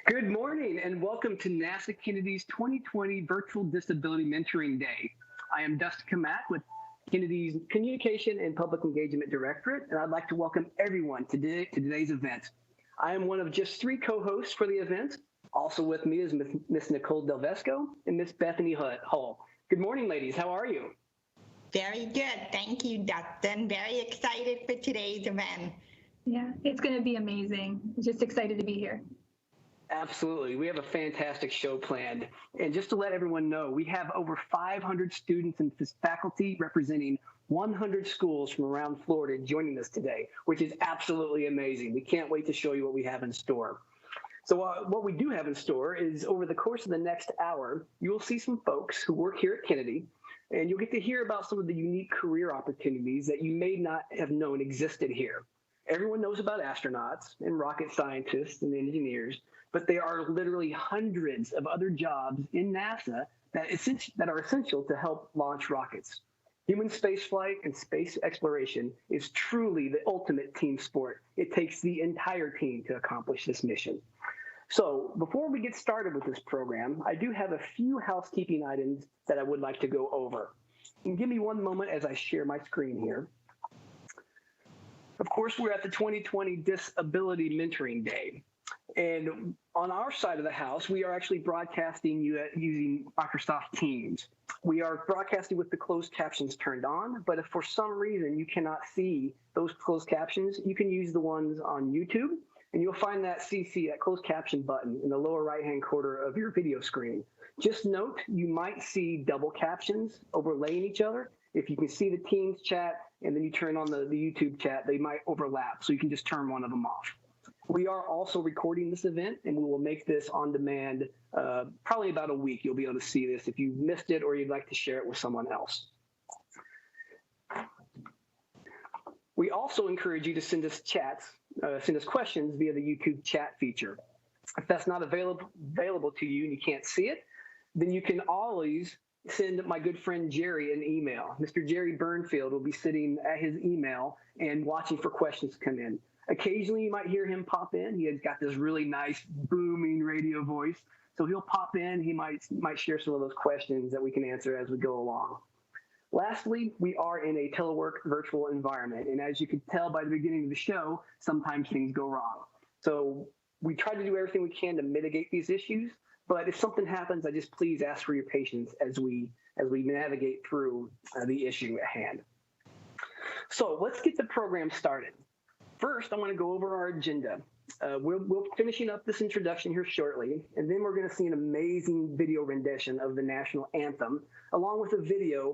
Good morning and welcome to NASA Kennedy's 2020 Virtual Disability Mentoring Day. I am Dustin Kamak with Kennedy's Communication and Public Engagement Directorate, and I'd like to welcome everyone to today's event. I am one of just 3 co-hosts for the event. Also with me is Miss Nicole Delvesco and Miss Bethany Hull. Good morning, ladies. How are you? Very good. Thank you, Dustin. Very excited for today's event. Yeah, it's going to be amazing. Just excited to be here. Absolutely. We have a fantastic show planned. And just to let everyone know, we have over 500 students and faculty representing 100 schools from around Florida joining us today, which is absolutely amazing. We can't wait to show you what we have in store. So what we do have in store is over the course of the next hour, you will see some folks who work here at Kennedy, and you'll get to hear about some of the unique career opportunities that you may not have known existed here. Everyone knows about astronauts and rocket scientists and engineers, but there are literally hundreds of other jobs in NASA that are essential to help launch rockets. Human spaceflight and space exploration is truly the ultimate team sport. It takes the entire team to accomplish this mission. So before we get started with this program, I do have a few housekeeping items that I would like to go over. And give me one moment as I share my screen here. Of course, we're at the 2020 Disability Mentoring Day. And on our side of the house, we are actually broadcasting using Microsoft Teams. We are broadcasting with the closed captions turned on, but if for some reason you cannot see those closed captions, you can use the ones on YouTube, and you'll find that CC, that closed caption button in the lower right-hand corner of your video screen. Just note, you might see double captions overlaying each other. If you can see the Teams chat and then you turn on the YouTube chat, they might overlap, so you can just turn one of them off. We are also recording this event, and we will make this on demand probably about a week. You'll be able to see this if you missed it or you'd like to share it with someone else. We also encourage you to send us questions via the YouTube chat feature. If that's not available to you and you can't see it, then you can always send my good friend Jerry an email. Mr. Jerry Burnfield will be sitting at his email and watching for questions to come in. Occasionally, you might hear him pop in. He has got this really nice, booming radio voice. So he'll pop in. He might share some of those questions that we can answer as we go along. Lastly, we are in a telework virtual environment. And as you can tell by the beginning of the show, sometimes things go wrong. So we try to do everything we can to mitigate these issues. But if something happens, I just please ask for your patience as we navigate through the issue at hand. So let's get the program started. First, I want to go over our agenda. We'll finishing up this introduction here shortly, and then we're going to see an amazing video rendition of the national anthem, along with a video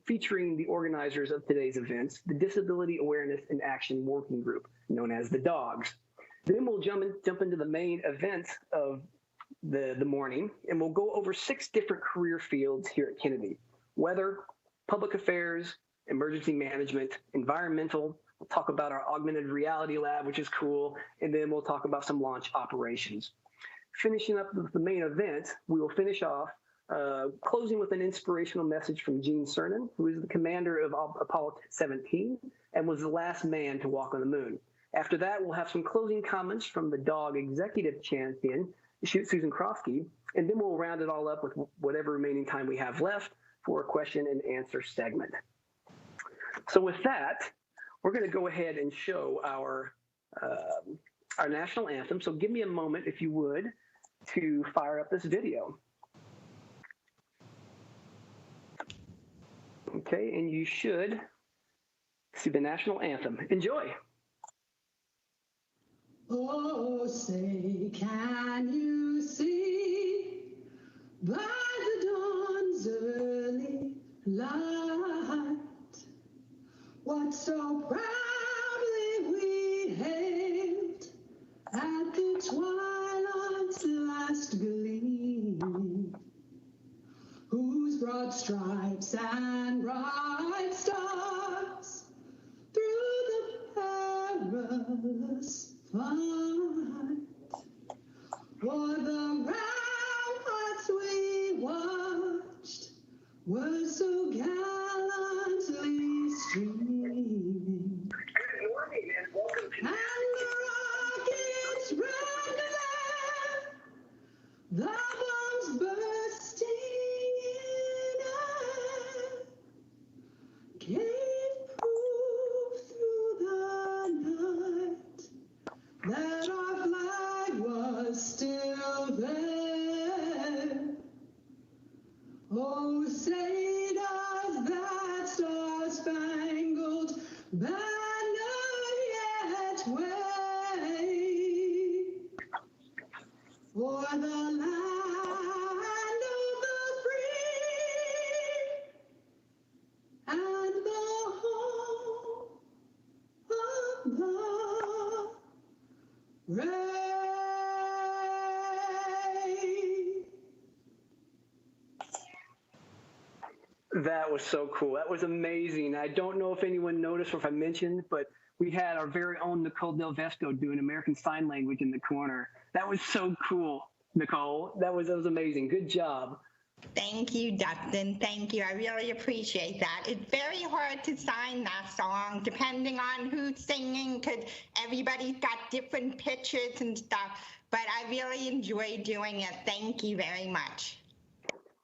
featuring the organizers of today's events, the Disability Awareness and Action Working Group, known as the DOGS. Then we'll jump into the main event of the morning, and we'll go over 6 different career fields here at Kennedy: weather, public affairs, emergency management, environmental. We'll talk about our augmented reality lab, which is cool, and then we'll talk about some launch operations. Finishing up with the main event, we will finish off closing with an inspirational message from Gene Cernan, who is the commander of Apollo 17 and was the last man to walk on the moon. After that, we'll have some closing comments from the DOG executive champion, Susan Krofsky, and then we'll round it all up with whatever remaining time we have left for a question and answer segment. So with that, we're going to go ahead and show our national anthem. So give me a moment, if you would, to fire up this video. Okay, and you should see the national anthem. Enjoy. Oh, say, can you see by the dawn's early light what so proudly we hailed at the twilight's last gleam, whose broad stripes and bright stars through the perilous fight for the ramparts we watched were so gallantly streaming. Good morning and welcome to And the rockets ran way for the land of the free and the home of the brave. That was so cool. That was amazing. I don't know if anyone noticed or if I mentioned, but we had our very own Nicole Del Vesto doing American Sign Language in the corner. That was so cool, Nicole. That was amazing. Good job. Thank you, Dustin. Thank you. I really appreciate that. It's very hard to sign that song depending on who's singing because everybody's got different pitches and stuff, but I really enjoy doing it. Thank you very much.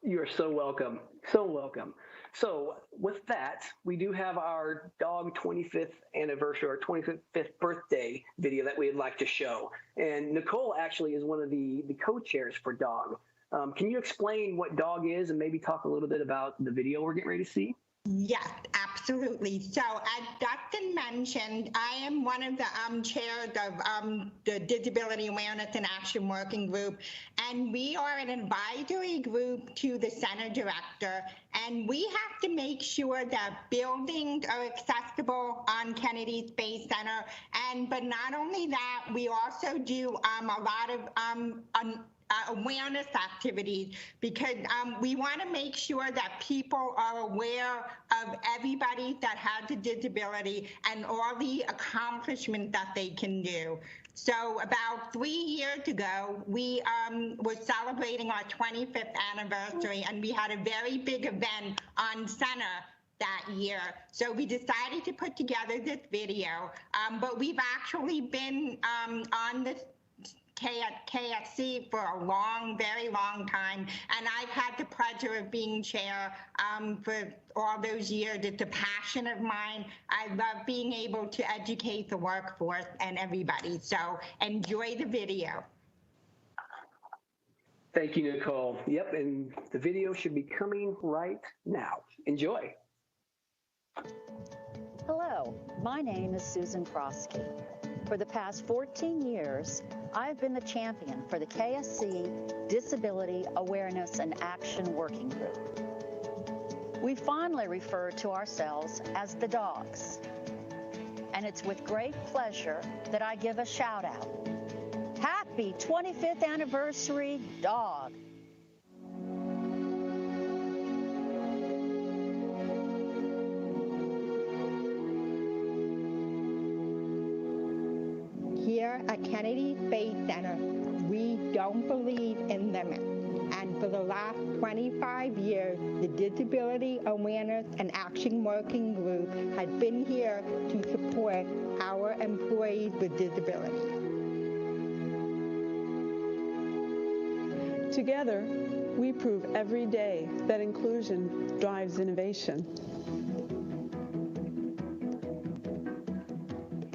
You are so welcome. So welcome. So with that, we do have our dog 25th anniversary or 25th birthday video that we'd like to show. And Nicole actually is one of the co-chairs for dog. Can you explain what dog is and maybe talk a little bit about the video we're getting ready to see? Yes, absolutely. So as Dustin mentioned, I am one of the chairs of the Disability Awareness and Action Working Group, and we are an advisory group to the center director, and we have to make sure that buildings are accessible on Kennedy Space Center, but not only that, we also do a lot of awareness activities because we want to make sure that people are aware of everybody that has a disability and all the accomplishments that they can do. So about 3 years ago, we were celebrating our 25th anniversary, and we had a very big event on center that year. So we decided to put together this video, but we've actually been on this KSC for a very long time, and I've had the pleasure of being chair for all those years. It's a passion of mine. I love being able to educate the workforce and everybody, so enjoy the video. Thank you, Nicole. Yep, and the video should be coming right now. Enjoy. Hello, my name is Susan Prosky. For the past 14 years, I've been the champion for the KSC Disability Awareness and Action Working Group. We fondly refer to ourselves as the dogs, and it's with great pleasure that I give a shout out. Happy 25th anniversary, dog! Here at Kennedy Space Center, we don't believe in limits. And for the last 25 years, the Disability Awareness and Action Working Group has been here to support our employees with disabilities. Together, we prove every day that inclusion drives innovation.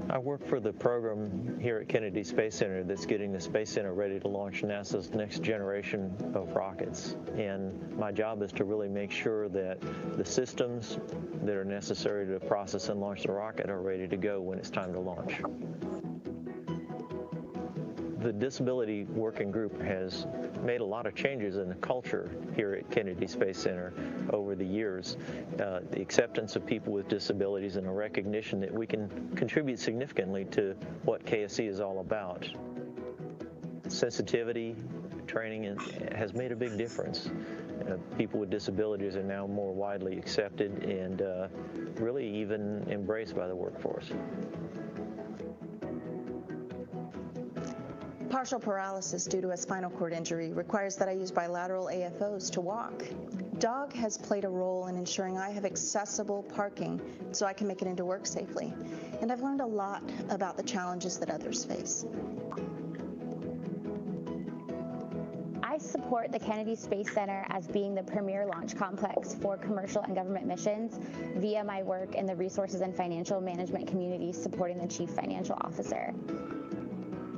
I work for the program here at Kennedy Space Center that's getting the Space Center ready to launch NASA's next generation of rockets. And my job is to really make sure that the systems that are necessary to process and launch the rocket are ready to go when it's time to launch. The Disability Working Group has made a lot of changes in the culture here at Kennedy Space Center over the years. The acceptance of people with disabilities and a recognition that we can contribute significantly to what KSC is all about. Sensitivity, training has made a big difference. People with disabilities are now more widely accepted and really even embraced by the workforce. Partial paralysis due to a spinal cord injury requires that I use bilateral AFOs to walk. DOG has played a role in ensuring I have accessible parking so I can make it into work safely. And I've learned a lot about the challenges that others face. I support the Kennedy Space Center as being the premier launch complex for commercial and government missions via my work in the resources and financial management community supporting the Chief Financial Officer.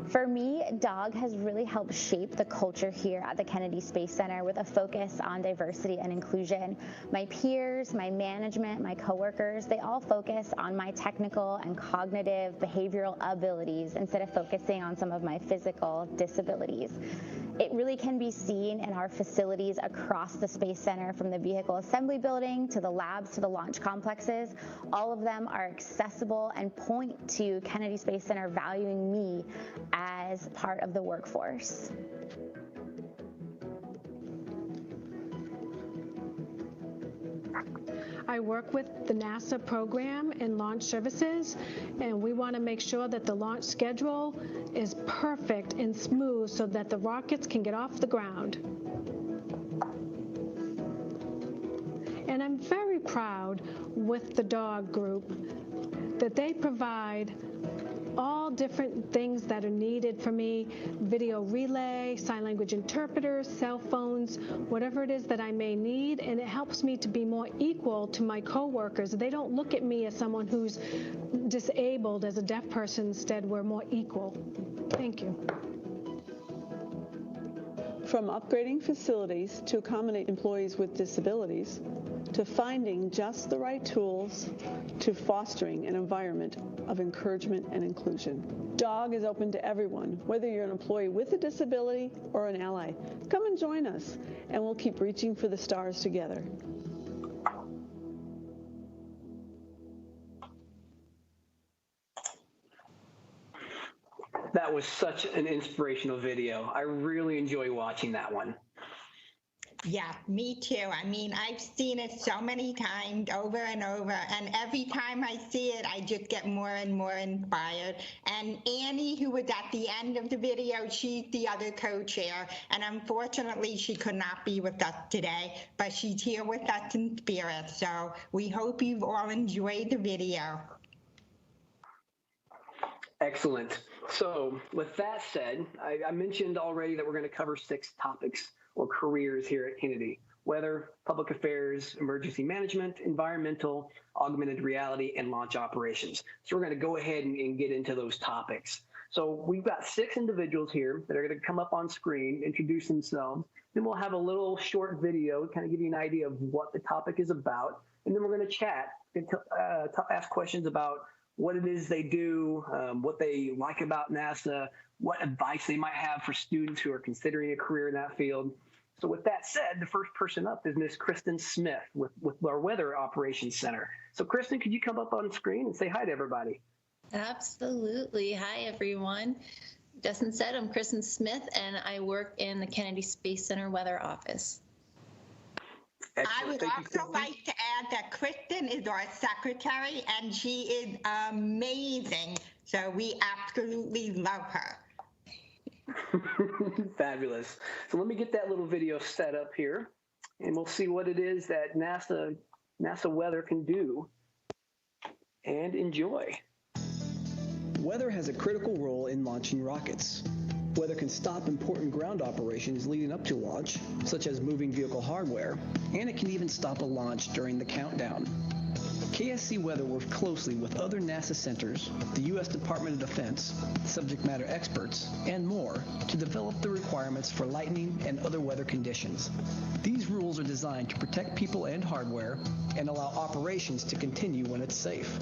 For me, DOG has really helped shape the culture here at the Kennedy Space Center with a focus on diversity and inclusion. My peers, my management, my coworkers, they all focus on my technical and cognitive behavioral abilities instead of focusing on some of my physical disabilities. It really can be seen in our facilities across the Space Center, from the vehicle assembly building to the labs to the launch complexes. All of them are accessible and point to Kennedy Space Center valuing me as part of the workforce. I work with the NASA program in launch services, and we want to make sure that the launch schedule is perfect and smooth so that the rockets can get off the ground. And I'm very proud with the DOG group that they provide all different things that are needed for me: video relay, sign language interpreters, cell phones, whatever it is that I may need, and it helps me to be more equal to my coworkers. They don't look at me as someone who's disabled, as a deaf person. Instead, we're more equal. Thank you. From upgrading facilities to accommodate employees with disabilities, to finding just the right tools, to fostering an environment of encouragement and inclusion. DOG is open to everyone, whether you're an employee with a disability or an ally. Come and join us, and we'll keep reaching for the stars together. That was such an inspirational video. I really enjoy watching that one. Yeah, me too. I mean, I've seen it so many times over and over, and every time I see it, I just get more and more inspired. And Annie, who was at the end of the video, she's the other co-chair, and unfortunately, she could not be with us today, but she's here with us in spirit. So we hope you've all enjoyed the video. Excellent. So with that said, I mentioned already that we're going to cover 6 topics or careers here at Kennedy: weather, public affairs, emergency management, environmental, augmented reality, and launch operations. So we're going to go ahead and get into those topics. So we've got 6 individuals here that are going to come up on screen, introduce themselves. Then we'll have a little short video, kind of give you an idea of what the topic is about. And then we're going to chat and ask questions about what it is they do, what they like about NASA, what advice they might have for students who are considering a career in that field. So with that said, the first person up is Miss Kristen Smith with our Weather Operations Center. So Kristen, could you come up on screen and say hi to everybody? Absolutely. Hi, everyone. Dustin said, I'm Kristen Smith, and I work in the Kennedy Space Center Weather Office. Excellent. I would also like to add that Kristen is our secretary, and she is amazing. So we absolutely love her. Fabulous. So let me get that little video set up here, and we'll see what it is that NASA Weather can do and enjoy. Weather has a critical role in launching rockets. Weather can stop important ground operations leading up to launch, such as moving vehicle hardware, and it can even stop a launch during the countdown. KSC Weather works closely with other NASA centers, the U.S. Department of Defense, subject matter experts, and more to develop the requirements for lightning and other weather conditions. These rules are designed to protect people and hardware and allow operations to continue when it's safe.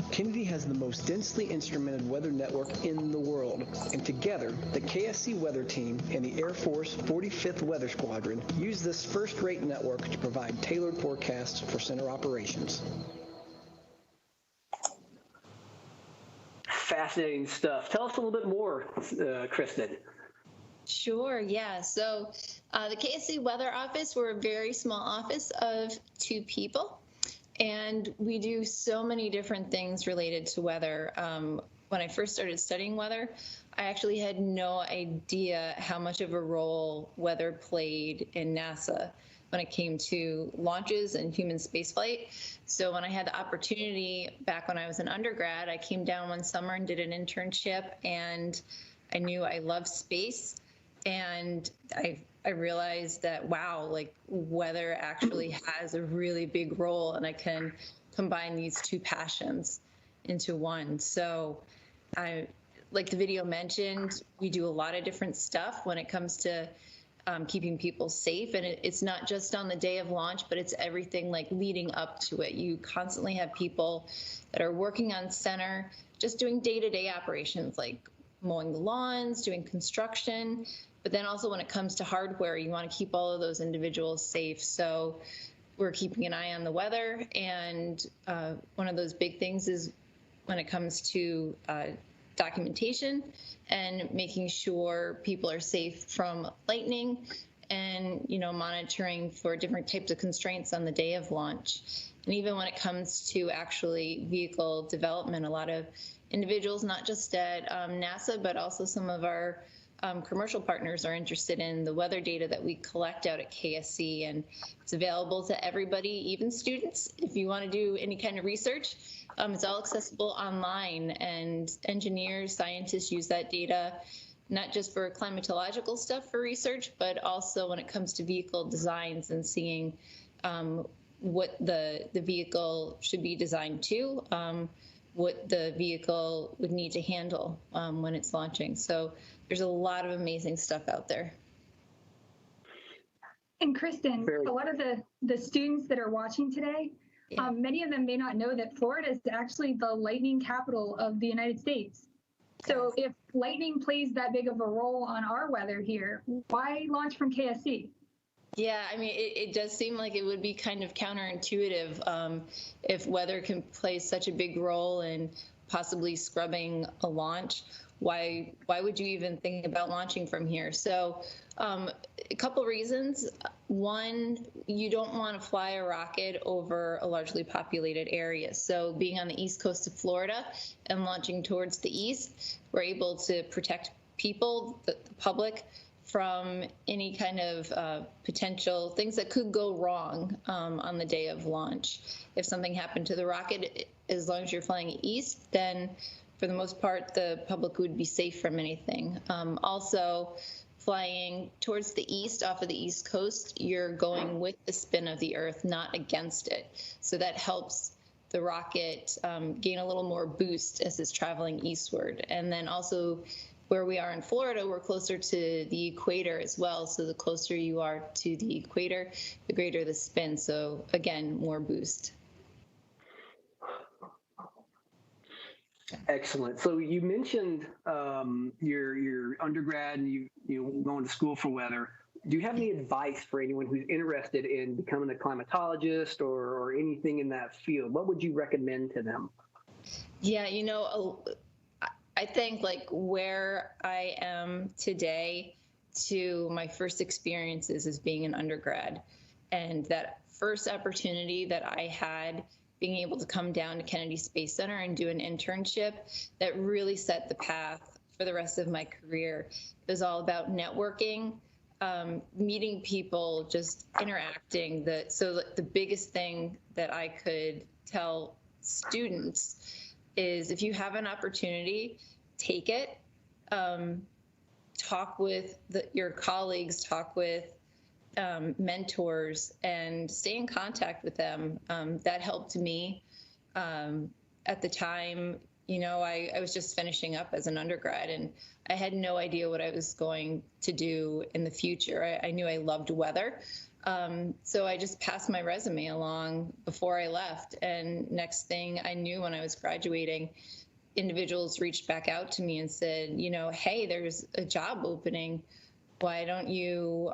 Kennedy has the most densely instrumented weather network in the world, and together, the KSC Weather Team and the Air Force 45th Weather Squadron use this first-rate network to provide tailored forecasts for center operations. Fascinating stuff. Tell us a little bit more, Kristen. Sure, yeah. So the KSC Weather Office, we're a very small office of 2 people. And we do so many different things related to weather. When I first started studying weather, I actually had no idea how much of a role weather played in NASA when it came to launches and human spaceflight. So when I had the opportunity back when I was an undergrad, I came down one summer and did an internship, and I knew I loved space. And I realized that, wow, like weather actually has a really big role, and I can combine these 2 passions into one. So like the video mentioned, we do a lot of different stuff when it comes to keeping people safe. And it's not just on the day of launch, but it's everything like leading up to it. You constantly have people that are working on center, just doing day-to-day operations like mowing the lawns, doing construction. But then also when it comes to hardware, you want to keep all of those individuals safe. So we're keeping an eye on the weather. And one of those big things is when it comes to documentation and making sure people are safe from lightning, and monitoring for different types of constraints on the day of launch. And even when it comes to actually vehicle development, a lot of individuals, not just at NASA, but also some of our commercial partners are interested in the weather data that we collect out at KSC, and it's available to everybody, even students. If you want to do any kind of research, it's all accessible online, and engineers, scientists use that data not just for climatological stuff for research, but also when it comes to vehicle designs and seeing what the vehicle should be designed to, what the vehicle would need to handle when it's launching. So there's a lot of amazing stuff out there. And Kristen, a lot of the students that are watching today, many of them may not know that Florida is actually the lightning capital of the United States. So if lightning plays that big of a role on our weather here, why launch from KSC? Yeah, I mean, it does seem like it would be kind of counterintuitive if weather can play such a big role in possibly scrubbing a launch. Why would you even think about launching from here? So a couple reasons. One, you don't want to fly a rocket over a largely populated area. So being on the east coast of Florida and launching towards the east, we're able to protect people, the public, from any kind of potential things that could go wrong on the day of launch. If something happened to the rocket, as long as you're flying east, then for the most part, the public would be safe from anything. Also, flying towards the east off of the east coast, you're going with the spin of the Earth, not against it. So that helps the rocket gain a little more boost as it's traveling eastward. And then also, where we are in Florida, we're closer to the equator as well. So the closer you are to the equator, the greater the spin. So again, more boost. Excellent. So you mentioned your undergrad and you going to school for weather. Do you have any advice for anyone who's interested in becoming a climatologist or anything in that field? What would you recommend to them? Yeah, I think like where I am today to my first experiences as being an undergrad, and that first opportunity that I had being able to come down to Kennedy Space Center and do an internship, that really set the path for the rest of my career. It was all about networking, meeting people, just interacting. So the biggest thing that I could tell students is if you have an opportunity, take it. Talk with your colleagues, talk with mentors, and stay in contact with them. That helped me. At the time, I was just finishing up as an undergrad, and I had no idea what I was going to do in the future. I knew I loved weather. So I just passed my resume along before I left. And next thing I knew, when I was graduating, individuals reached back out to me and said, hey, there's a job opening. Why don't you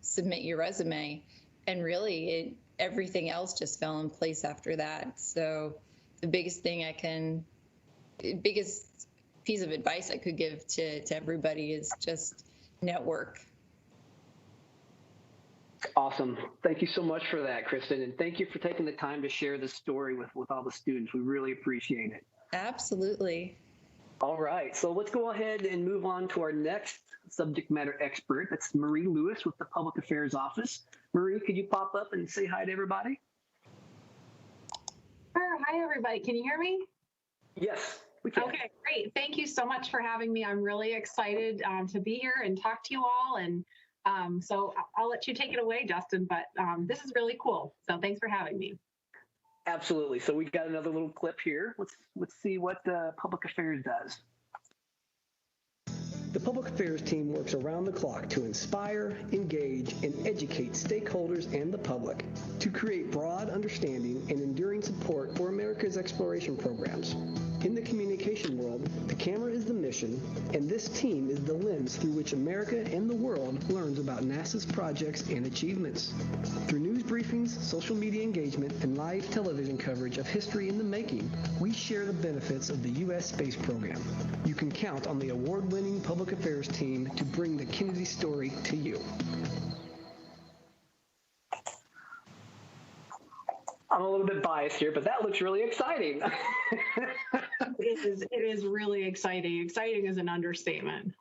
submit your resume? And really, everything else just fell in place after that. So the biggest piece of advice I could give to everybody is just network. Awesome. Thank you so much for that, Kristen. And thank you for taking the time to share this story with all the students. We really appreciate it. Absolutely. All right. So let's go ahead and move on to our next subject matter expert. That's Marie Lewis with the Public Affairs Office. Marie, could you pop up and say hi to everybody? Sure. Hi, everybody. Can you hear me? Yes, we can. Okay, great. Thank you so much for having me. I'm really excited to be here and talk to you all. And so I'll let you take it away, Justin, but this is really cool. So thanks for having me. Absolutely. So we've got another little clip here. Let's see what Public Affairs does. The public affairs team works around the clock to inspire, engage, and educate stakeholders and the public to create broad understanding and enduring support for America's exploration programs. In the communication world, the camera is the mission, and this team is the lens through which America and the world learns about NASA's projects and achievements. Through news briefings, social media engagement, and live television coverage of history in the making, we share the benefits of the U.S. space program. You can count on the award-winning public affairs team to bring the Kennedy story to you. I'm a little bit biased here, but that looks really exciting. It is really exciting. Exciting is an understatement.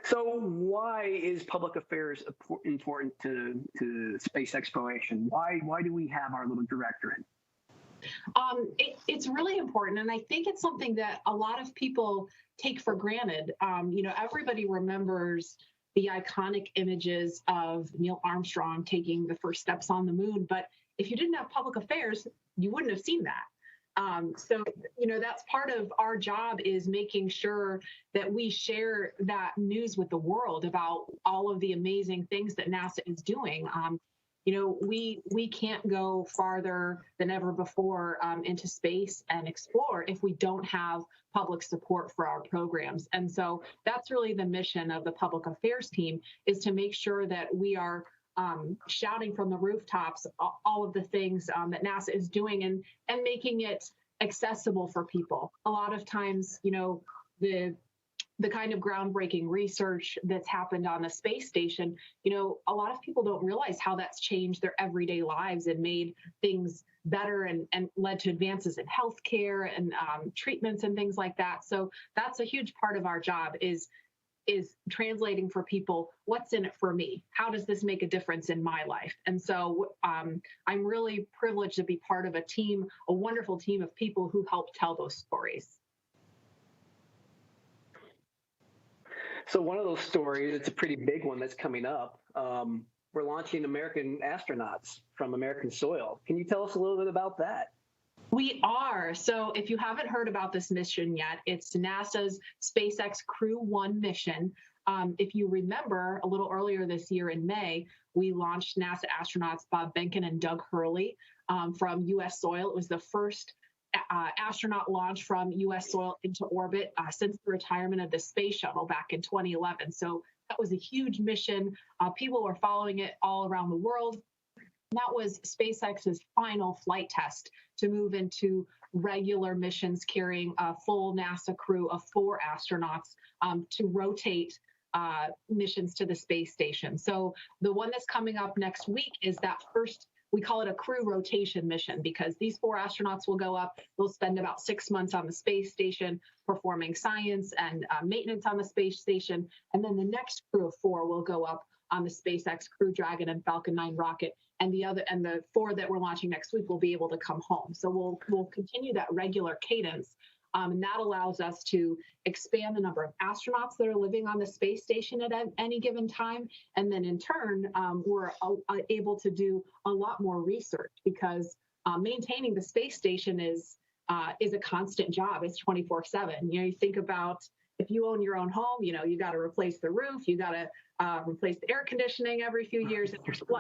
So why is public affairs important to space exploration? Why do we have our little directorate? It's really important, and I think it's something that a lot of people take for granted. Everybody remembers the iconic images of Neil Armstrong taking the first steps on the moon, but if you didn't have public affairs, you wouldn't have seen that. That's part of our job, is making sure that we share that news with the world about all of the amazing things that NASA is doing. We can't go farther than ever before into space and explore if we don't have public support for our programs. And so that's really the mission of the public affairs team, is to make sure that we are shouting from the rooftops all of the things that NASA is doing and making it accessible for people. A lot of times, the kind of groundbreaking research that's happened on the space station, a lot of people don't realize how that's changed their everyday lives and made things better and led to advances in healthcare and treatments and things like that. So that's a huge part of our job, is translating for people, what's in it for me? How does this make a difference in my life? And so I'm really privileged to be part of a wonderful team of people who help tell those stories. So one of those stories, it's a pretty big one that's coming up. We're launching American astronauts from American soil. Can you tell us a little bit about that? We are. So if you haven't heard about this mission yet, it's NASA's SpaceX Crew 1 mission. If you remember, a little earlier this year in May, we launched NASA astronauts Bob Behnken and Doug Hurley from U.S. soil. It was the first astronaut launch from U.S. soil into orbit since the retirement of the space shuttle back in 2011. So that was a huge mission. People were following it all around the world. That was SpaceX's final flight test to move into regular missions carrying a full NASA crew of 4 astronauts to rotate missions to the space station. So the one that's coming up next week is that first. We call it a crew rotation mission, because these 4 astronauts will go up. They'll spend about 6 months on the space station performing science and maintenance on the space station. And then the next crew of 4 will go up on the SpaceX Crew Dragon and Falcon 9 rocket. And the 4 that we're launching next week will be able to come home. So we'll continue that regular cadence. And that allows us to expand the number of astronauts that are living on the space station at any given time. And then in turn, we're able to do a lot more research, because maintaining the space station is a constant job. It's 24/7. You think about, if you own your own home, you got to replace the roof, you got to replace the air conditioning every few years.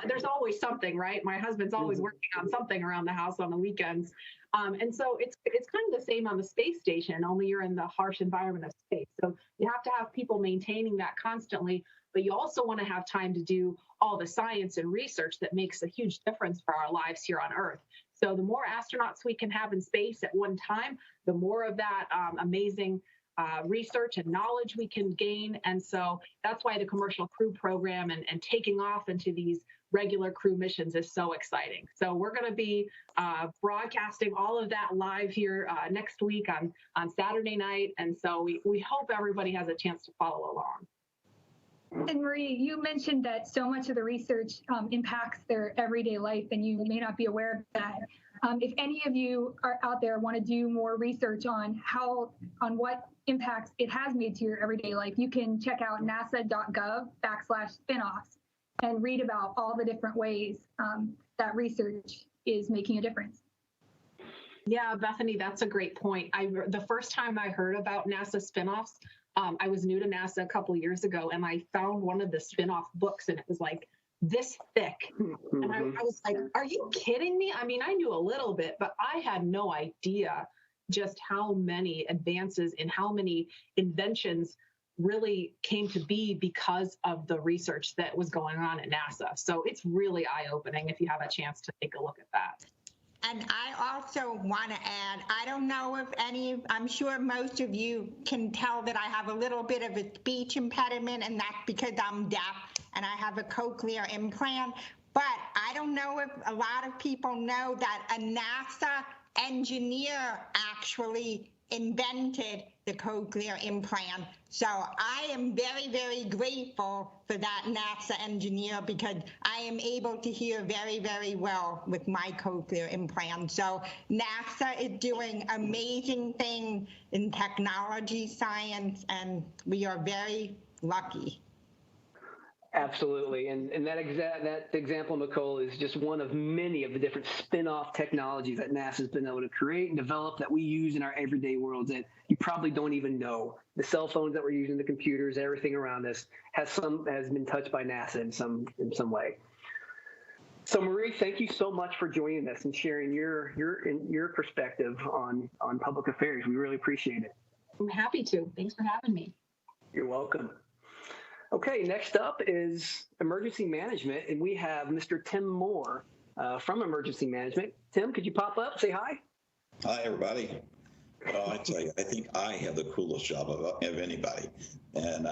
There's always something, right? My husband's always working on something around the house on the weekends. And so it's kind of the same on the space station, only you're in the harsh environment of space. So you have to have people maintaining that constantly, but you also want to have time to do all the science and research that makes a huge difference for our lives here on Earth. So the more astronauts we can have in space at one time, the more of that amazing research and knowledge we can gain. And so that's why the commercial crew program and taking off into these regular crew missions is so exciting. So we're going to be broadcasting all of that live here next week on Saturday night. And so we hope everybody has a chance to follow along. And Marie, you mentioned that so much of the research impacts their everyday life, and you may not be aware of that. If any of you are out there want to do more research on what impacts it has made to your everyday life, you can check out nasa.gov/spinoffs and read about all the different ways that research is making a difference. Yeah, Bethany, that's a great point. The first time I heard about NASA spinoffs, I was new to NASA a couple years ago, and I found one of the spinoff books, and it was like this thick. And I was like, are you kidding me? I mean, I knew a little bit, but I had no idea just how many advances and how many inventions really came to be because of the research that was going on at NASA. So it's really eye-opening if you have a chance to take a look at that. And I also want to add, I don't know if I'm sure most of you can tell that I have a little bit of a speech impediment, and that's because I'm deaf and I have a cochlear implant. But I don't know if a lot of people know that a NASA engineer actually invented the cochlear implant. So I am very, very grateful for that NASA engineer, because I am able to hear very, very well with my cochlear implant. So NASA is doing amazing things in technology, science, and we are very lucky. Absolutely, and that example, Nicole, is just one of many of the different spin-off technologies that NASA's been able to create and develop that we use in our everyday worlds that you probably don't even know. The cell phones that we're using, the computers, everything around us has been touched by NASA in some way. So, Marie, thank you so much for joining us and sharing your perspective on public affairs. We really appreciate it. I'm happy to. Thanks for having me. You're welcome. Okay, next up is emergency management, and we have Mr. Tim Moore from emergency management. Tim, could you pop up, say hi? Hi, everybody. Well, I tell you, I think I have the coolest job of anybody. And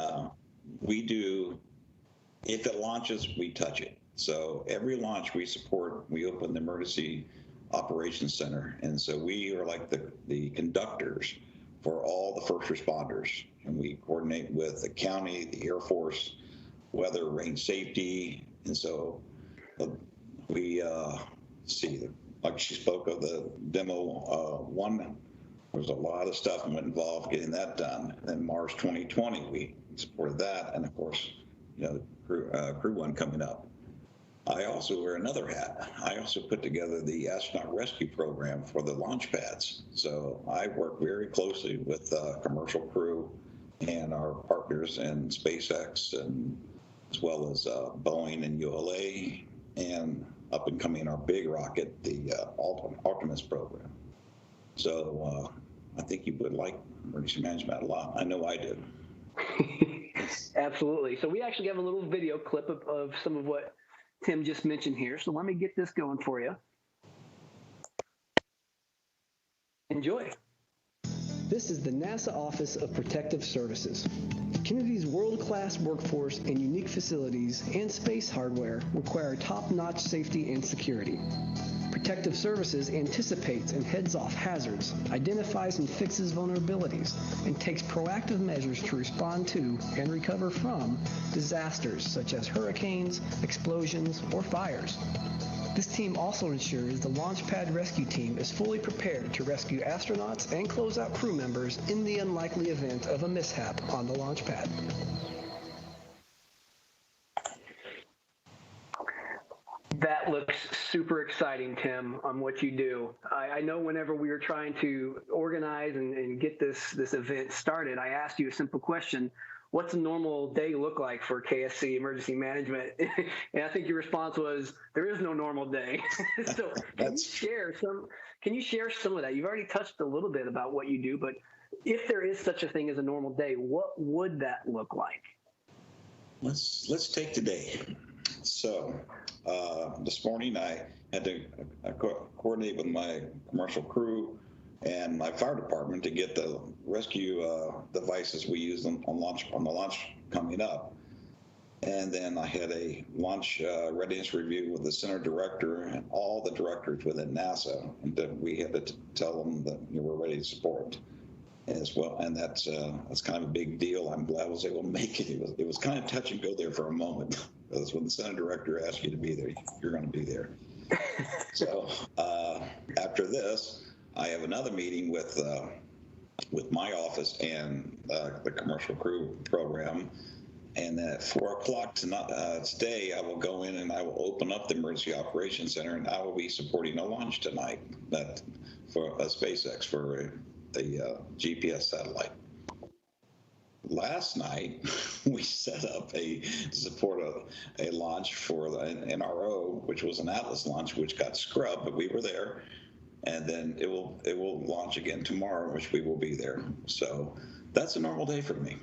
we do, if it launches, we touch it. So every launch we support, we open the emergency operations center. And so we are like the conductors for all the first responders. And we coordinate with the county, the Air Force, weather, range safety. And so we see, like she spoke of the demo one, there's a lot of stuff involved getting that done. Then Mars 2020, we supported that. And of course, you know, Crew One coming up. I also wear another hat. I also put together the astronaut rescue program for the launch pads. So I work very closely with commercial crew and our partners in SpaceX, and as well as Boeing and ULA, and up and coming our big rocket, the Artemis program. So I think you would like emergency management a lot. I know I did. Absolutely. So we actually have a little video clip of some of what Tim just mentioned here. So let me get this going for you. Enjoy. This is the NASA Office of Protective Services. Kennedy's world-class workforce and unique facilities and space hardware require top-notch safety and security. Protective Services anticipates and heads off hazards, identifies and fixes vulnerabilities, and takes proactive measures to respond to and recover from disasters such as hurricanes, explosions, or fires. This team also ensures the launch pad rescue team is fully prepared to rescue astronauts and closeout crew members in the unlikely event of a mishap on the launch pad. That looks super exciting, Tim, on what you do. I know whenever we were trying to organize and get this event started, I asked you a simple question: what's a normal day look like for KSC Emergency Management? And I think your response was, there is no normal day. So can you share some of that? You've already touched a little bit about what you do, but if there is such a thing as a normal day, what would that look like? Let's take today. So this morning I had to coordinate with my commercial crew and my fire department to get the rescue devices we use on the launch coming up. And then I had a launch readiness review with the center director and all the directors within NASA, and that we had to tell them that we're ready to support as well. And that's kind of a big deal. I'm glad I was able to make it. It was kind of touch and go there for a moment, because when the center director asks you to be there, you're going to be there. So after this, I have another meeting with my office and the commercial crew program. And at 4 o'clock today, I will go in and I will open up the Emergency Operations Center, and I will be supporting a launch tonight at for SpaceX for a GPS satellite. Last night, we set up to support a launch for an NRO, which was an Atlas launch, which got scrubbed, but we were there. And then it will launch again tomorrow, which we will be there. So that's a normal day for me.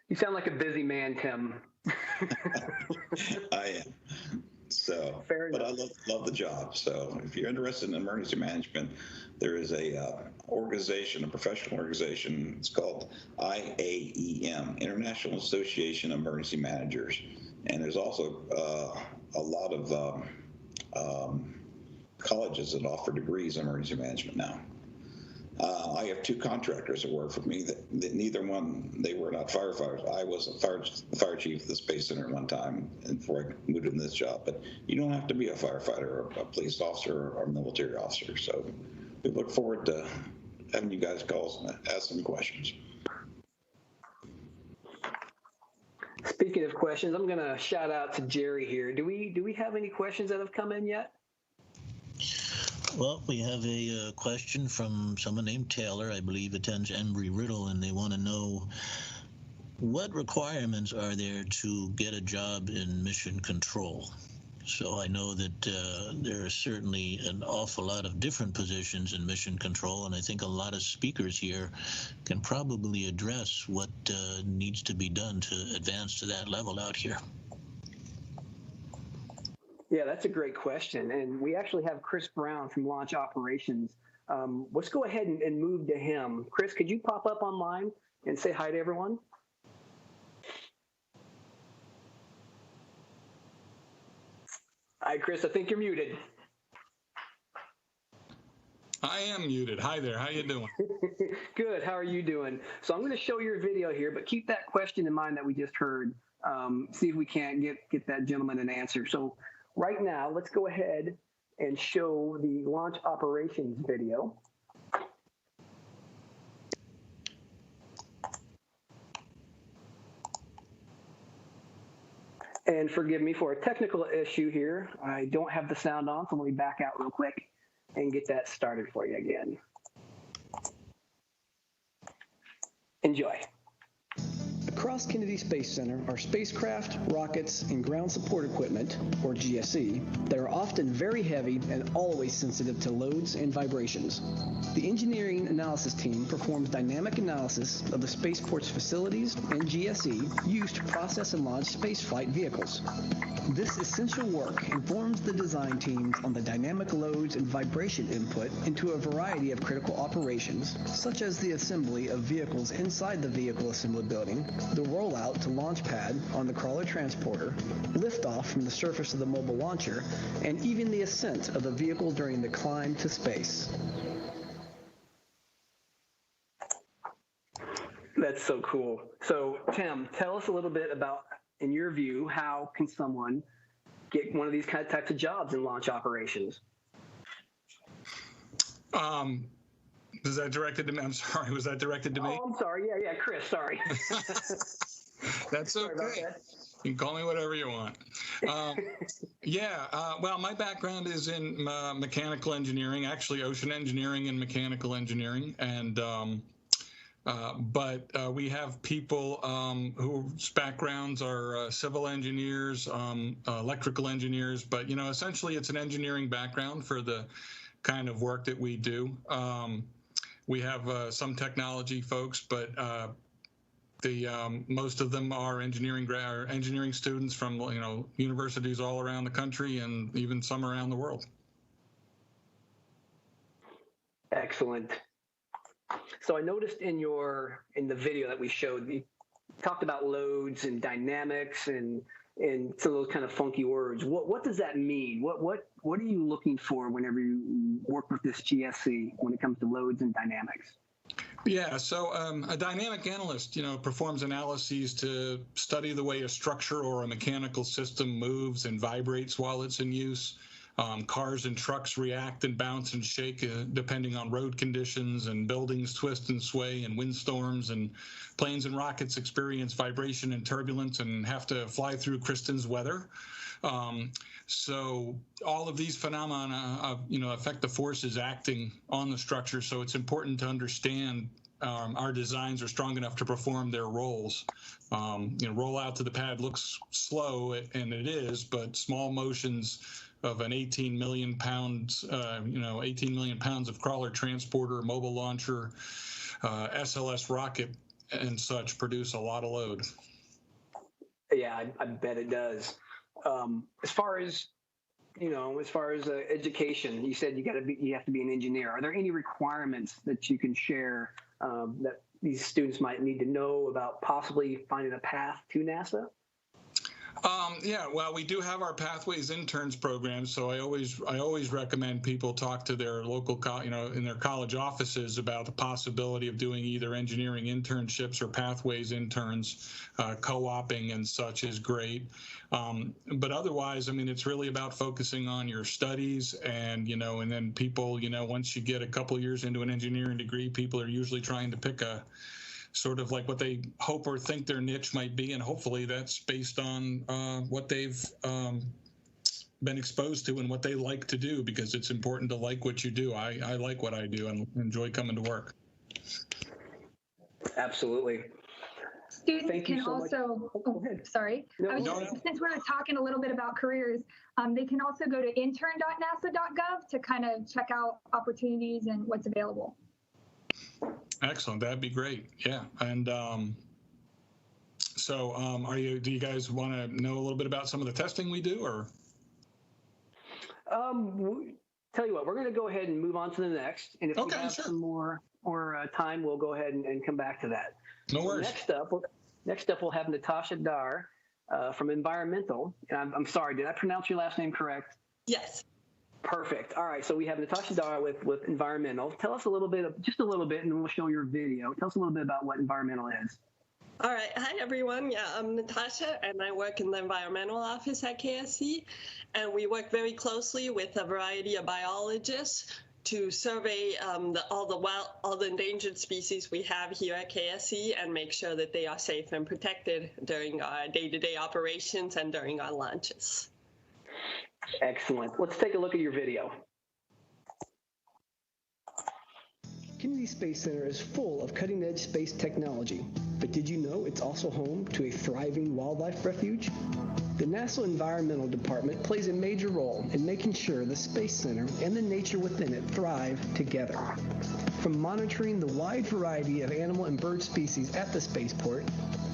You sound like a busy man, Tim. I am. So, but I love the job. So if you're interested in emergency management, there is a organization, a professional organization. It's called IAEM, International Association of Emergency Managers. And there's also a lot of colleges that offer degrees in emergency management now. I have two contractors that work for me that neither one, they were not firefighters. I was a fire chief at the Space Center at one time before I moved into this job, but you don't have to be a firefighter or a police officer or a military officer. So we look forward to having you guys call and ask some questions. Speaking of questions, I'm going to shout out to Jerry here. Do we have any questions that have come in yet? Well, we have a question from someone named Taylor, I believe attends Embry-Riddle, and they want to know what requirements are there to get a job in mission control. So I know that there are certainly an awful lot of different positions in mission control, and I think a lot of speakers here can probably address what needs to be done to advance to that level out here. Yeah, that's a great question. And we actually have Chris Brown from Launch Operations. Let's go ahead and move to him. Chris, could you pop up online and say hi to everyone? Hi, Chris, I think you're muted. I am muted. Hi there. How you doing? Good. How are you doing? So I'm going to show your video here, but keep that question in mind that we just heard. See if we can't get that gentleman an answer. So right now, let's go ahead and show the launch operations video. And forgive me for a technical issue here. I don't have the sound on, so let me back out real quick and get that started for you again. Enjoy. Across Kennedy Space Center are spacecraft, rockets, and ground support equipment, or GSE, that are often very heavy and always sensitive to loads and vibrations. The engineering analysis team performs dynamic analysis of the spaceport's facilities and GSE used to process and launch spaceflight vehicles. This essential work informs the design teams on the dynamic loads and vibration input into a variety of critical operations, such as the assembly of vehicles inside the vehicle assembly building, the rollout to launch pad on the crawler transporter, liftoff from the surface of the mobile launcher, and even the ascent of the vehicle during the climb to space. That's so cool. So, Tim, tell us a little bit about, in your view, how can someone get one of these kind of types of jobs in launch operations? Was that directed to me? I'm sorry. Was that directed to me? Oh, I'm sorry. Yeah, Chris. Sorry. That's okay. You can call me whatever you want. Well, my background is in mechanical engineering, actually ocean engineering and mechanical engineering, and but we have people whose backgrounds are civil engineers, electrical engineers, but essentially it's an engineering background for the kind of work that we do. We have some technology folks, but most of them are engineering students from universities all around the country and even some around the world. Excellent. So I noticed in the video that we showed, you talked about loads and dynamics and some of those kind of funky words. What does that mean? What are you looking for whenever you work with this GSE when it comes to loads and dynamics? Yeah, so a dynamic analyst, performs analyses to study the way a structure or a mechanical system moves and vibrates while it's in use. Cars and trucks react and bounce and shake depending on road conditions, and buildings twist and sway in windstorms, and planes and rockets experience vibration and turbulence and have to fly through Kristen's weather. So all of these phenomena, affect the forces acting on the structure. So it's important to understand our designs are strong enough to perform their roles. Roll out to the pad looks slow, and it is, but small motions of an 18 million pounds, 18 million pounds of crawler transporter, mobile launcher, SLS rocket, and such produce a lot of load. Yeah, I bet it does. As far as education, you said you have to be an engineer. Are there any requirements that you can share that these students might need to know about possibly finding a path to NASA? Yeah, well, we do have our Pathways Interns program, so I always recommend people talk to their local, in their college offices about the possibility of doing either engineering internships or Pathways Interns. Co-oping and such is great, but otherwise, I mean, it's really about focusing on your studies, and and then people, once you get a couple years into an engineering degree, people are usually trying to pick a sort of like what they hope or think their niche might be, and hopefully that's based on what they've been exposed to and what they like to do, because it's important to like what you do. I like what I do and enjoy coming to work. Absolutely. Students can also, sorry, since we're talking a little bit about careers, they can also go to intern.nasa.gov to kind of check out opportunities and what's available. Excellent. That'd be great. Yeah. And do you guys want to know a little bit about some of the testing we do, or? Tell you what, we're going to go ahead and move on to the next. And if we have some more time, we'll go ahead and come back to that. No worries. Next up, we'll have Natasha Dar from Environmental. And I'm sorry, did I pronounce your last name correct? Yes. Perfect. All right. So we have Natasha Dar with Environmental. Tell us just a little bit, and we'll show your video. Tell us a little bit about what Environmental is. All right. Hi, everyone. Yeah, I'm Natasha, and I work in the environmental office at KSC. And we work very closely with a variety of biologists to survey all the endangered species we have here at KSC and make sure that they are safe and protected during our day-to-day operations and during our launches. Excellent. Let's take a look at your video. Kennedy Space Center is full of cutting-edge space technology, but did you know it's also home to a thriving wildlife refuge? The NASA Environmental Department plays a major role in making sure the Space Center and the nature within it thrive together. From monitoring the wide variety of animal and bird species at the spaceport,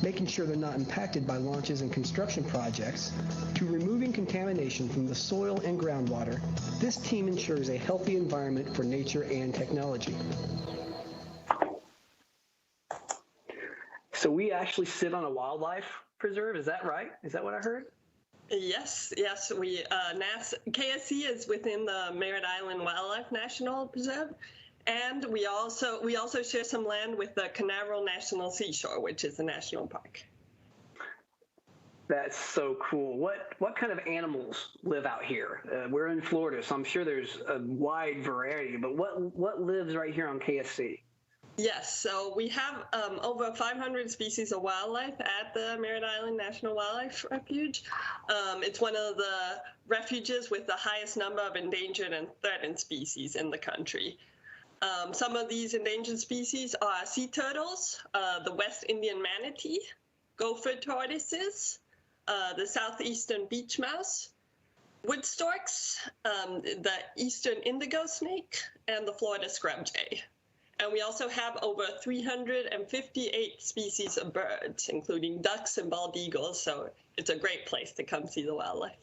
making sure they're not impacted by launches and construction projects, to removing contamination from the soil and groundwater, this team ensures a healthy environment for nature and technology. So we actually sit on a wildlife preserve, is that right? Is that what I heard? Yes. We KSC is within the Merritt Island Wildlife National Preserve, and we also share some land with the Canaveral National Seashore, which is a national park. That's so cool. What kind of animals live out here? We're in Florida, so I'm sure there's a wide variety. But what lives right here on KSC? Yes, so we have over 500 species of wildlife at the Merritt Island National Wildlife Refuge. It's one of the refuges with the highest number of endangered and threatened species in the country. Some of these endangered species are sea turtles, the West Indian manatee, gopher tortoises, the southeastern beach mouse, wood storks, the eastern indigo snake, and the Florida scrub jay. And we also have over 358 species of birds, including ducks and bald eagles. So it's a great place to come see the wildlife.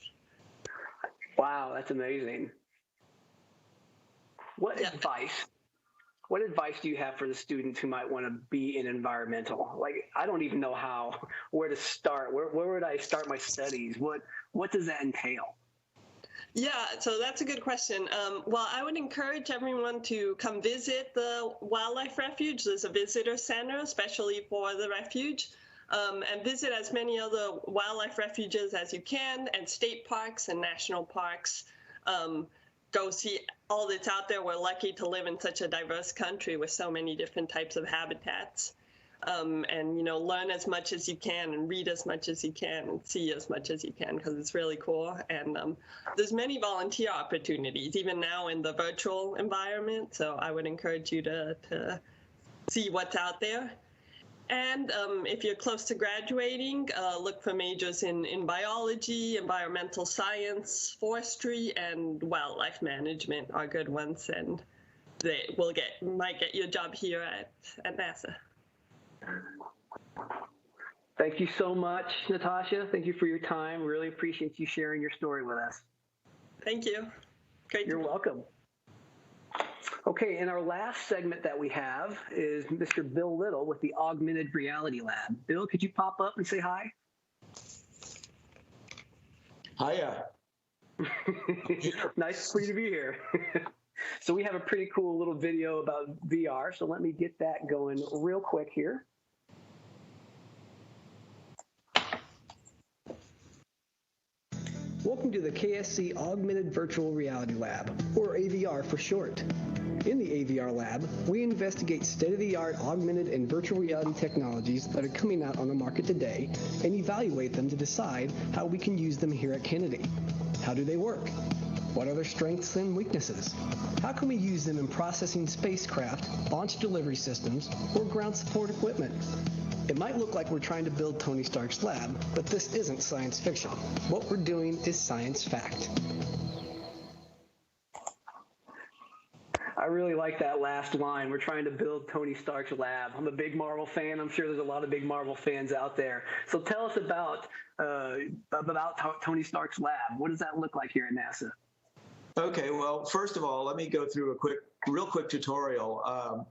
Wow, that's amazing. What advice do you have for the students who might want to be in environmental? Like, I don't even know where to start. Where would I start my studies? What does that entail? Yeah, so that's a good question. Well, I would encourage everyone to come visit the wildlife refuge. There's a visitor center, especially for the refuge, and visit as many other wildlife refuges as you can, and state parks and national parks. Go see all that's out there. We're lucky to live in such a diverse country with so many different types of habitats. and learn as much as you can and read as much as you can and see as much as you can, because it's really cool. And there's many volunteer opportunities even now in the virtual environment, so I would encourage you to see what's out there. And if you're close to graduating, look for majors in biology, environmental science, forestry, and wildlife management are good ones, and they might get you a job here at NASA. Thank you so much, Natasha. Thank you for your time. Really appreciate you sharing your story with us. Thank you. Great. You're welcome. Okay, and our last segment that we have is Mr. Bill Little with the Augmented Reality Lab. Bill, could you pop up and say hi? Hiya. Nice for you to be here. So we have a pretty cool little video about VR, so let me get that going real quick here. Welcome to the KSC Augmented Virtual Reality Lab, or AVR for short. In the AVR lab, we investigate state-of-the-art augmented and virtual reality technologies that are coming out on the market today and evaluate them to decide how we can use them here at Kennedy. How do they work? What are their strengths and weaknesses? How can we use them in processing spacecraft, launch delivery systems, or ground support equipment? It might look like we're trying to build Tony Stark's lab, but this isn't science fiction. What we're doing is science fact. I really like that last line. We're trying to build Tony Stark's lab. I'm a big Marvel fan. I'm sure there's a lot of big Marvel fans out there. So tell us about Tony Stark's lab. What does that look like here at NASA? Okay, well, first of all, let me go through a real quick tutorial.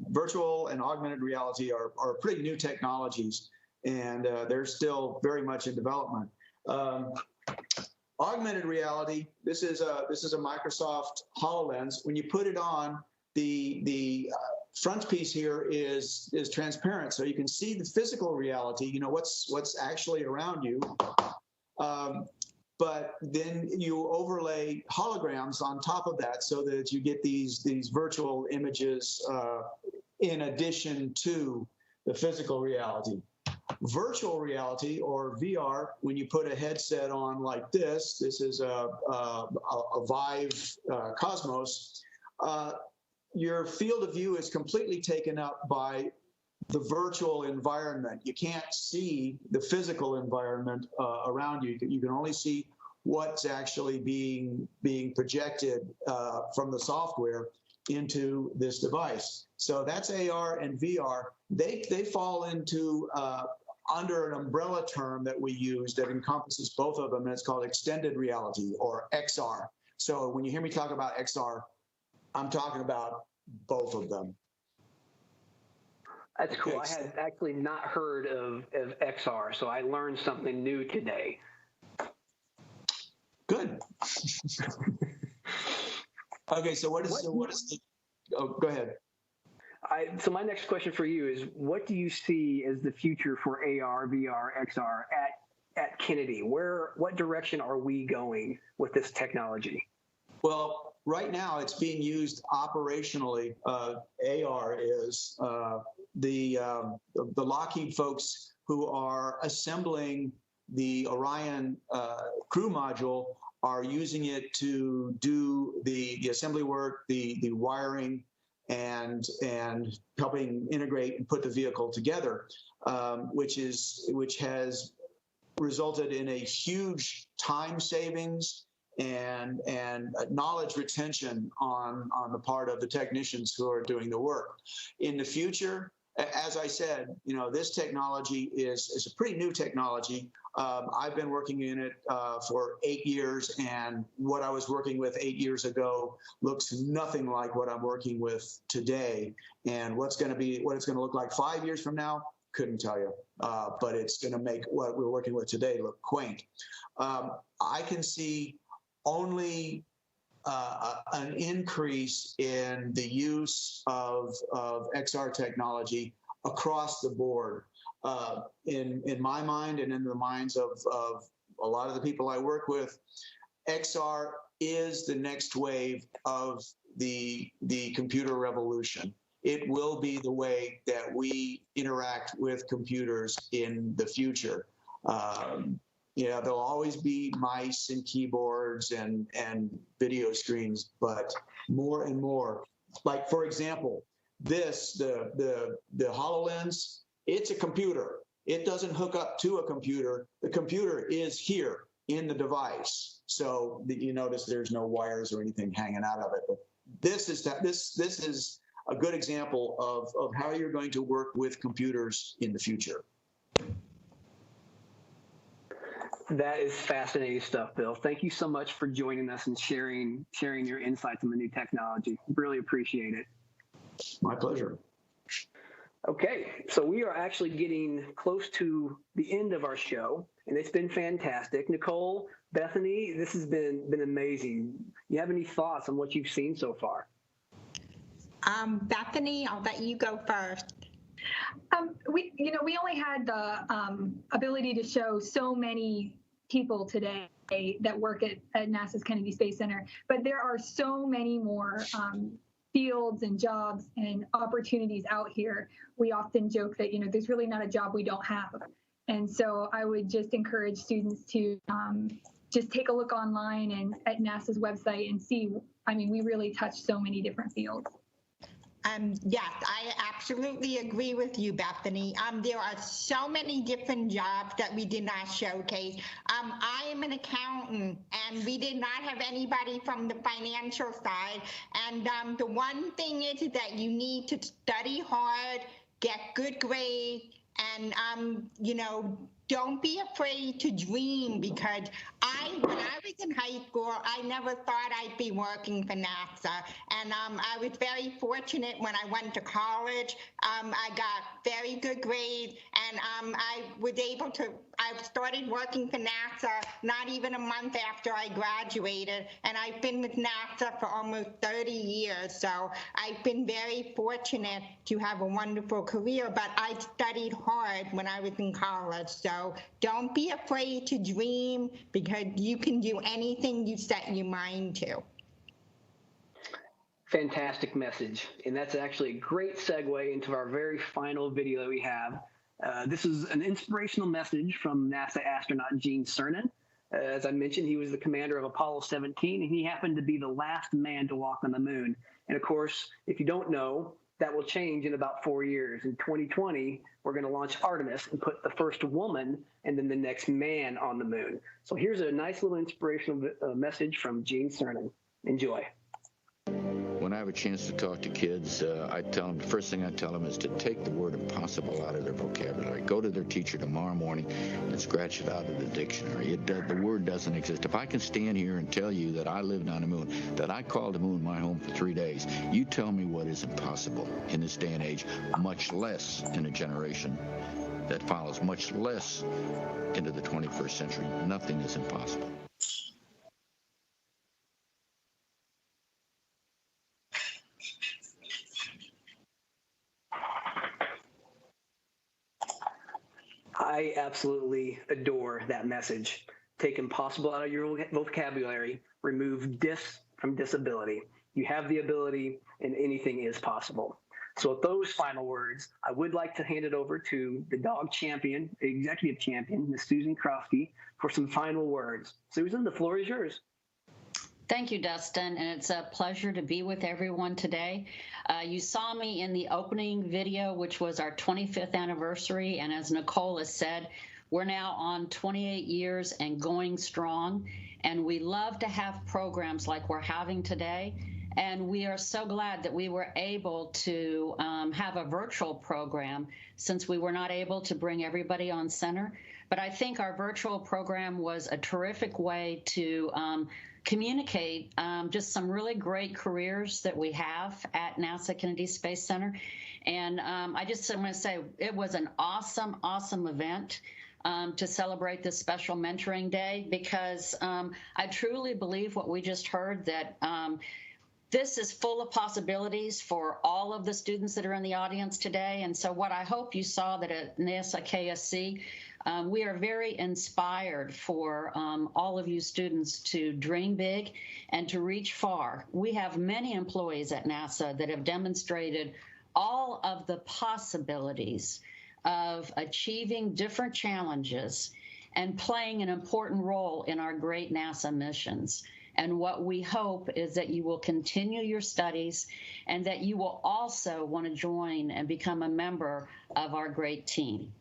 Virtual and augmented reality are pretty new technologies, and they're still very much in development. Augmented reality, this is a Microsoft HoloLens. When you put it on, the front piece here is transparent, so you can see the physical reality, what's actually around you. But then you overlay holograms on top of that so that you get these virtual images in addition to the physical reality. Virtual reality, or VR, when you put a headset on like this is a Vive Cosmos, your field of view is completely taken up by the virtual environment. You can't see the physical environment around you. You can only see what's actually being projected from the software into this device. So that's AR and VR. They fall into under an umbrella term that we use that encompasses both of them, and it's called extended reality, or XR. So when you hear me talk about XR, I'm talking about both of them. That's cool. I had actually not heard of XR, so I learned something new today. Good. Okay, so what is the, oh, go ahead. So my next question for you is, what do you see as the future for AR, VR, XR at Kennedy? What direction are we going with this technology? Well, right now it's being used operationally. AR is the Lockheed folks who are assembling the Orion crew module are using it to do the assembly work, the wiring, and helping integrate and put the vehicle together, which has resulted in a huge time savings and knowledge retention on the part of the technicians who are doing the work. In the future, as I said, this technology is a pretty new technology. I've been working in it for 8 years, and what I was working with 8 years ago looks nothing like what I'm working with today. And what it's going to look like 5 years from now, couldn't tell you. But it's going to make what we're working with today look quaint. I can see only an increase in the use of XR technology across the board. In my mind and in the minds of a lot of the people I work with, XR is the next wave of the computer revolution. it will be the way that we interact with computers in the future. There'll always be mice and keyboards and video screens, but more and more. Like, for example, the HoloLens, it's a computer. It doesn't hook up to a computer. The computer is here in the device. So you notice there's no wires or anything hanging out of it. But this is a good example of how you're going to work with computers in the future. That is fascinating stuff, Bill. Thank you so much for joining us and sharing your insights on the new technology. Really appreciate it. My pleasure. Okay, so we are actually getting close to the end of our show, and it's been fantastic. Nicole, Bethany, this has been amazing. You have any thoughts on what you've seen so far? Bethany, I'll let you go first. We only had the ability to show so many people today that work at NASA's Kennedy Space Center, but there are so many more fields and jobs and opportunities out here. We often joke that, there's really not a job we don't have. And so I would just encourage students to just take a look online and at NASA's website and see, we really touch so many different fields. Yes, I absolutely agree with you, Bethany. There are so many different jobs that we did not showcase. I am an accountant, and we did not have anybody from the financial side. And the one thing is that you need to study hard, get good grades, and don't be afraid to dream, because when I was in high school, I never thought I'd be working for NASA. And I was very fortunate when I went to college. I got very good grades, and I started working for NASA not even a month after I graduated, and I've been with NASA for almost 30 years. So I've been very fortunate to have a wonderful career, but I studied hard when I was in college. So don't be afraid to dream, because you can do anything you set your mind to. Fantastic message. And that's actually a great segue into our very final video that we have. This is an inspirational message from NASA astronaut Gene Cernan. As I mentioned, he was the commander of Apollo 17, and he happened to be the last man to walk on the moon. And of course, if you don't know, that will change in about 4 years. In 2020, we're going to launch Artemis and put the first woman and then the next man on the moon. So here's a nice little inspirational message from Gene Cernan. Enjoy. When I have a chance to talk to kids, I tell them, the first thing I tell them is to take the word impossible out of their vocabulary. Go to their teacher tomorrow morning and scratch it out of the dictionary. The word doesn't exist. If I can stand here and tell you that I lived on the moon, that I called the moon my home for 3 days, you tell me what is impossible in this day and age, much less in a generation that follows, much less into the 21st century. Nothing is impossible. I absolutely adore that message. Take impossible out of your vocabulary, remove dis from disability. You have the ability, and anything is possible. So with those final words, I would like to hand it over to the dog champion, the executive champion, Ms. Susan Krosky, for some final words. Susan, the floor is yours. Thank you, Dustin, and it's a pleasure to be with everyone today. You saw me in the opening video, which was our 25th anniversary, and as Nicole has said, we're now on 28 years and going strong, and we love to have programs like we're having today, and we are so glad that we were able to have a virtual program since we were not able to bring everybody on center. But I think our virtual program was a terrific way to communicate just some really great careers that we have at NASA Kennedy Space Center. And I just want to say it was an awesome, awesome event to celebrate this special mentoring day, because I truly believe what we just heard, that this is full of possibilities for all of the students that are in the audience today. And so what I hope you saw that at NASA KSC, we are very inspired for all of you students to dream big and to reach far. We have many employees at NASA that have demonstrated all of the possibilities of achieving different challenges and playing an important role in our great NASA missions. And what we hope is that you will continue your studies and that you will also want to join and become a member of our great team.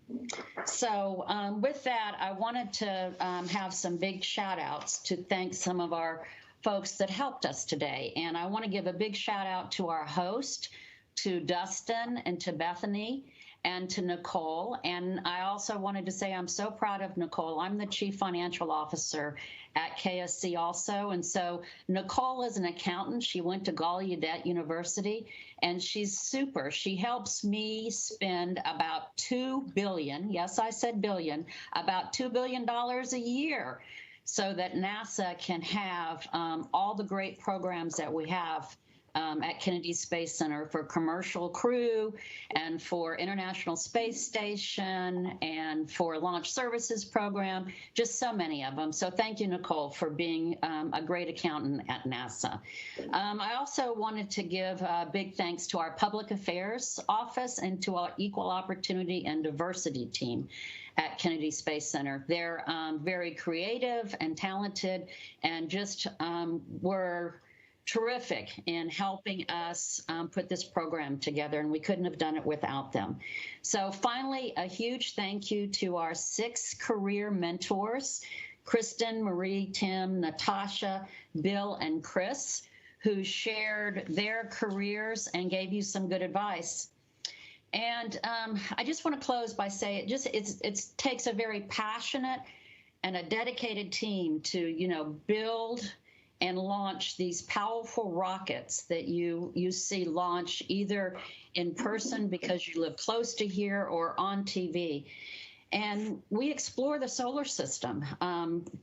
So with that, I wanted to have some big shout outs to thank some of our folks that helped us today. And I want to give a big shout out to our host, to Dustin and to Bethany, and to Nicole. And I also wanted to say I'm so proud of Nicole. I'm the Chief Financial Officer at KSC also. And so Nicole is an accountant. She went to Gallaudet University, and she's super. She helps me spend about $2 billion, yes, I said billion, about $2 billion a year, so that NASA can have all the great programs that we have at Kennedy Space Center for commercial crew and for International Space Station and for Launch Services Program, just so many of them. So thank you, Nicole, for being a great accountant at NASA. I also wanted to give big thanks to our Public Affairs Office and to our Equal Opportunity and Diversity team at Kennedy Space Center. They're very creative and talented and just were terrific in helping us put this program together, and we couldn't have done it without them. So finally, a huge thank you to our 6 career mentors, Kristen, Marie, Tim, Natasha, Bill, and Chris, who shared their careers and gave you some good advice. And I just want to close by saying it takes a very passionate and a dedicated team to, build and launch these powerful rockets that you see launch either in person because you live close to here or on TV. And we explore the solar system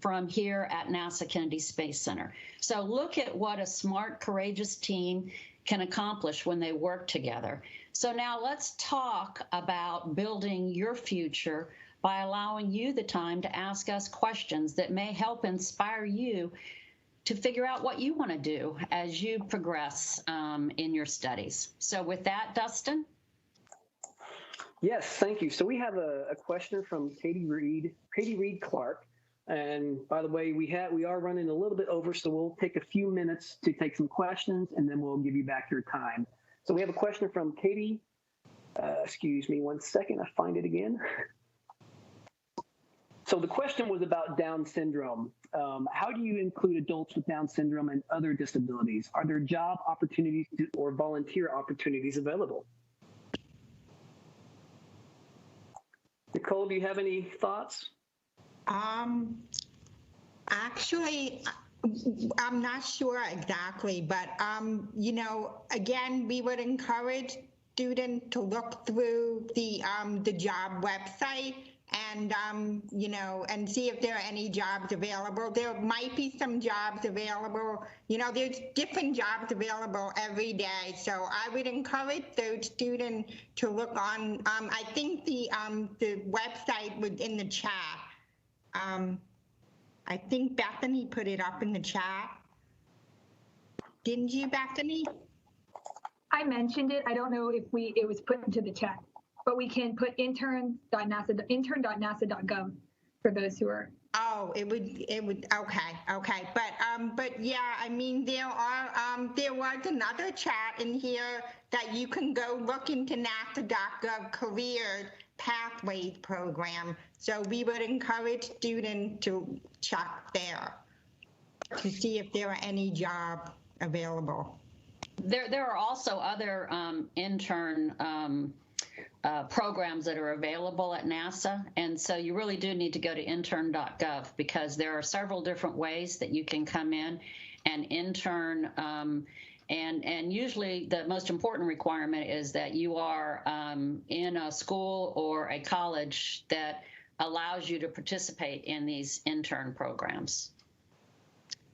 from here at NASA Kennedy Space Center. So look at what a smart, courageous team can accomplish when they work together. So now let's talk about building your future by allowing you the time to ask us questions that may help inspire you to figure out what you want to do as you progress in your studies. So with that, Dustin? Yes, thank you. So we have a question from Katie Reed Clark. And by the way, we are running a little bit over, so we'll take a few minutes to take some questions, and then we'll give you back your time. So we have a question from Katie. Excuse me one second, I find it again. So the question was about Down syndrome. How do you include adults with Down syndrome and other disabilities? Are there job opportunities or volunteer opportunities available? Nicole, do you have any thoughts? Actually, I'm not sure exactly, but again, we would encourage students to look through the job website and and see if there are any jobs available. There might be some jobs available. There's different jobs available every day. So I would encourage those students to look on. I think the website was in the chat. I think Bethany put it up in the chat. Didn't you, Bethany? I mentioned it. I don't know if it was put into the chat, but we can put intern.nasa.gov for those who are. Oh, it would okay. But yeah, I mean, there was another chat in here that you can go look into nasa.gov career pathways program. So we would encourage students to check there to see if there are any job available. There are also other intern programs that are available at NASA. And so you really do need to go to intern.gov because there are several different ways that you can come in and intern. And usually the most important requirement is that you are in a school or a college that allows you to participate in these intern programs.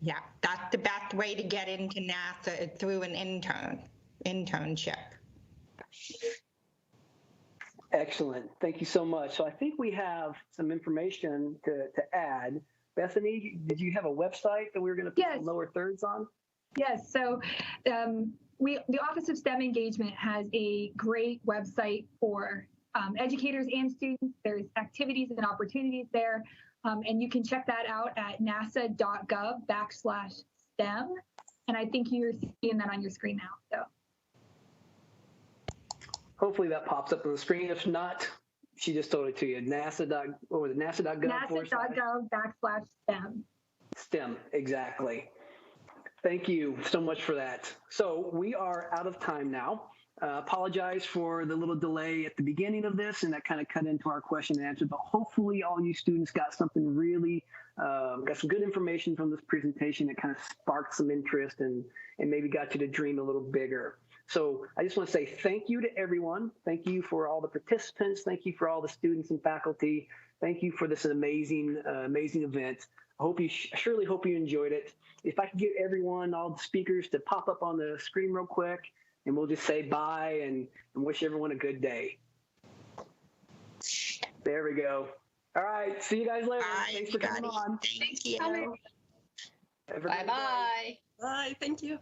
Yeah, that's the best way to get into NASA, through an internship. Excellent. Thank you so much. So I think we have some information to add. Bethany, did you have a website that we were going to put some lower thirds on? Yes. So the Office of STEM Engagement has a great website for educators and students. There's activities and opportunities there. And you can check that out at nasa.gov/STEM. And I think you're seeing that on your screen now. So hopefully that pops up on the screen. If not, she just told it to you. NASA.gov. NASA.gov/STEM. STEM, exactly. Thank you so much for that. So we are out of time now. Apologize for the little delay at the beginning of this, and that kind of cut into our question and answer, but hopefully all you students got something really, got some good information from this presentation that kind of sparked some interest and maybe got you to dream a little bigger. So I just want to say thank you to everyone. Thank you for all the participants. Thank you for all the students and faculty. Thank you for this amazing, amazing event. I hope you surely hope you enjoyed it. If I could get everyone, all the speakers, to pop up on the screen real quick, and we'll just say bye and wish everyone a good day. There we go. All right. See you guys later. Bye, Thanks for coming on. Thank you. Bye-bye. Bye. Thank you.